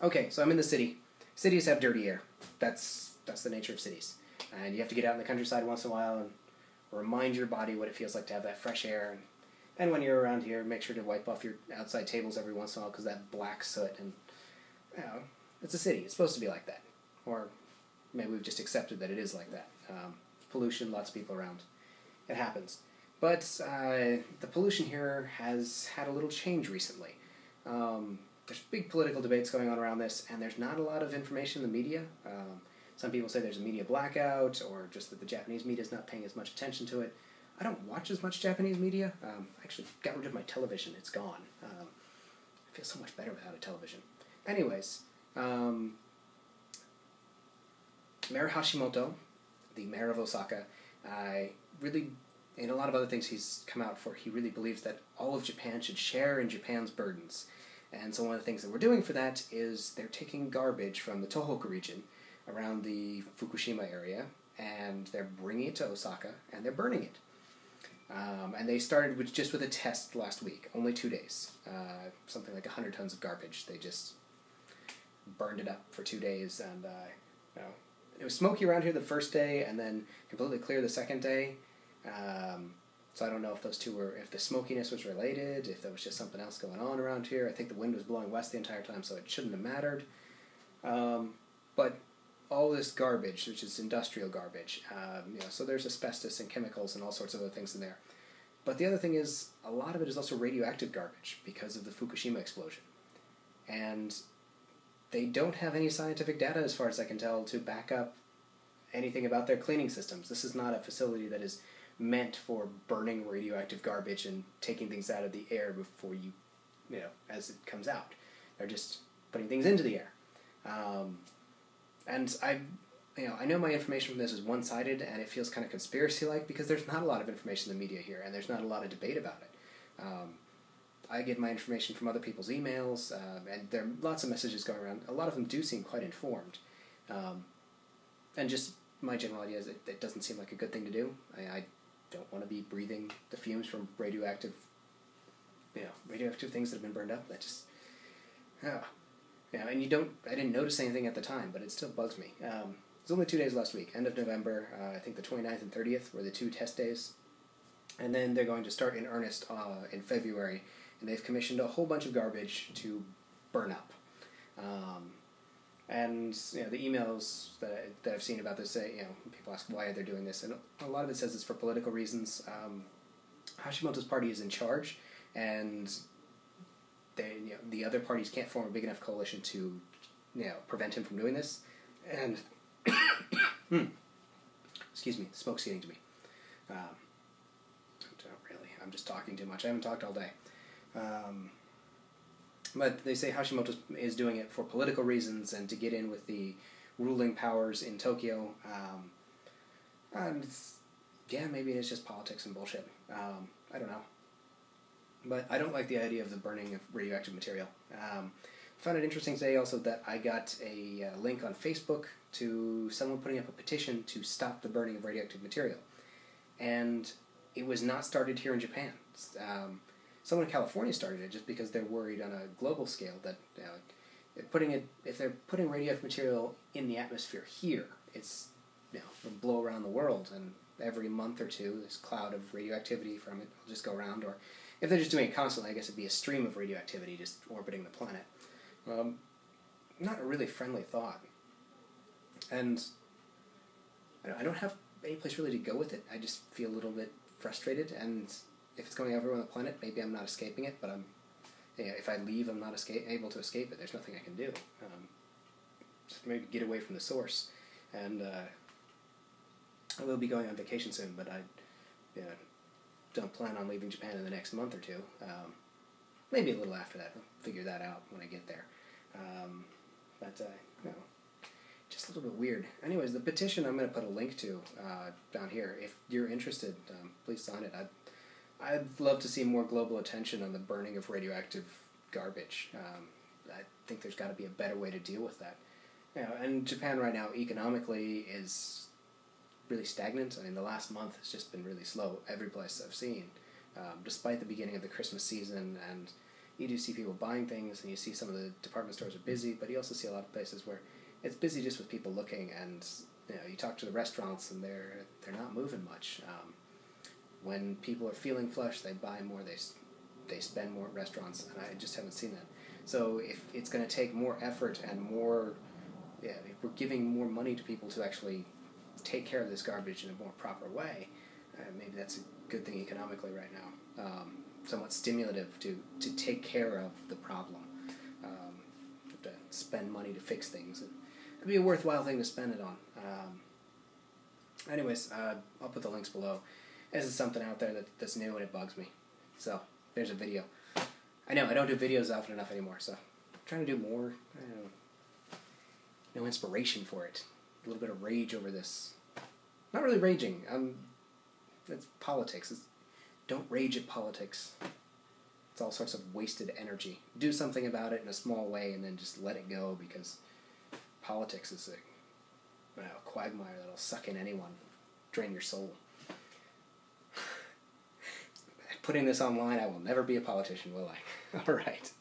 Okay, so I'm in the city. Cities have dirty air. That's the nature of cities. And you have to get out in the countryside once in a while and remind your body what it feels like to have that fresh air. And when you're around here, make sure to wipe off your outside tables every once in a while because that black soot and, it's a city. It's supposed to be like that. Or maybe we've just accepted that it is like that. Pollution, lots of people around. It happens. But the pollution here has had a little change recently. There's big political debates going on around this, and there's not a lot of information in the media. Some people say there's a media blackout, or just that the Japanese media is not paying as much attention to it. I don't watch as much Japanese media. I actually got rid of my television. It's gone. I feel so much better without a television. Anyways, Mayor Hashimoto, the mayor of Osaka, really, and a lot of other things he's come out for, he really believes that all of Japan should share in Japan's burdens. And so one of the things that we're doing for that is they're taking garbage from the Tohoku region around the Fukushima area, and they're bringing it to Osaka, and they're burning it. And they started with a test last week, only 2 days. Something like 100 tons of garbage. They just burned it up for 2 days, and it was smoky around here the first day, and then completely clear the second day. So I don't know if those two if the smokiness was related, if there was just something else going on around here. I think the wind was blowing west the entire time, so it shouldn't have mattered. But all this garbage, which is industrial garbage, so there's asbestos and chemicals and all sorts of other things in there. But the other thing is, a lot of it is also radioactive garbage because of the Fukushima explosion. And they don't have any scientific data, as far as I can tell, to back up anything about their cleaning systems. This is not a facility that is meant for burning radioactive garbage and taking things out of the air before as it comes out. They're just putting things into the air. And I know my information from this is one-sided, and it feels kind of conspiracy-like because there's not a lot of information in the media here, and there's not a lot of debate about it. I get my information from other people's emails, and there are lots of messages going around. A lot of them do seem quite informed. And just my general idea is it doesn't seem like a good thing to do. I don't want to be breathing the fumes from radioactive things that have been burned up. That just, and I didn't notice anything at the time, but it still bugs me. It was only 2 days last week, end of November. I think the 29th and 30th were the 2 test days. And then they're going to start in earnest in February, and they've commissioned a whole bunch of garbage to burn up. And the emails that I've seen about this say, people ask why they're doing this, and a lot of it says it's for political reasons. Hashimoto's party is in charge, and the other parties can't form a big enough coalition to prevent him from doing this. And excuse me, the smoke's getting to me. I'm just talking too much. I haven't talked all day. But they say Hashimoto is doing it for political reasons and to get in with the ruling powers in Tokyo. And maybe it's just politics and bullshit. I don't know. But I don't like the idea of the burning of radioactive material. I found it interesting today also that I got a link on Facebook to someone putting up a petition to stop the burning of radioactive material. And it was not started here in Japan. Someone in California started it just because they're worried on a global scale that if they're putting radioactive material in the atmosphere here, it's will blow around the world, and every month or two this cloud of radioactivity from it will just go around. Or if they're just doing it constantly, I guess it'd be a stream of radioactivity just orbiting the planet. Not a really friendly thought. And I don't have any place really to go with it. I just feel a little bit frustrated, and if it's going everywhere on the planet, maybe I'm not escaping it, but if I leave, I'm not able to escape it. There's nothing I can do. Just maybe get away from the source. And I will be going on vacation soon, but I don't plan on leaving Japan in the next month or two. Maybe a little after that. I'll figure that out when I get there. Just a little bit weird. Anyways, the petition I'm going to put a link to down here. If you're interested, please sign it. I'd love to see more global attention on the burning of radioactive garbage. I think there's got to be a better way to deal with that. And Japan right now economically is really stagnant. I mean, the last month has just been really slow every place I've seen, despite the beginning of the Christmas season and you do see people buying things, and you see some of the department stores are busy, but you also see a lot of places where it's busy just with people looking, and you talk to the restaurants, and they're not moving much. When people are feeling flush, they buy more, they spend more at restaurants, and I just haven't seen that. So if it's going to take more effort and more, if we're giving more money to people to actually take care of this garbage in a more proper way, maybe that's a good thing economically right now. Somewhat stimulative to take care of the problem. To spend money to fix things. It'd be a worthwhile thing to spend it on. Anyways, I'll put the links below. This is something out there that's new and it bugs me. So, there's a video. I know, I don't do videos often enough anymore, so I'm trying to do more. I don't know. No inspiration for it. A little bit of rage over this. Not really raging. It's politics. Don't rage at politics. It's all sorts of wasted energy. Do something about it in a small way and then just let it go, because politics is a quagmire that'll suck in anyone, drain your soul. Putting this online, I will never be a politician, will I? All right.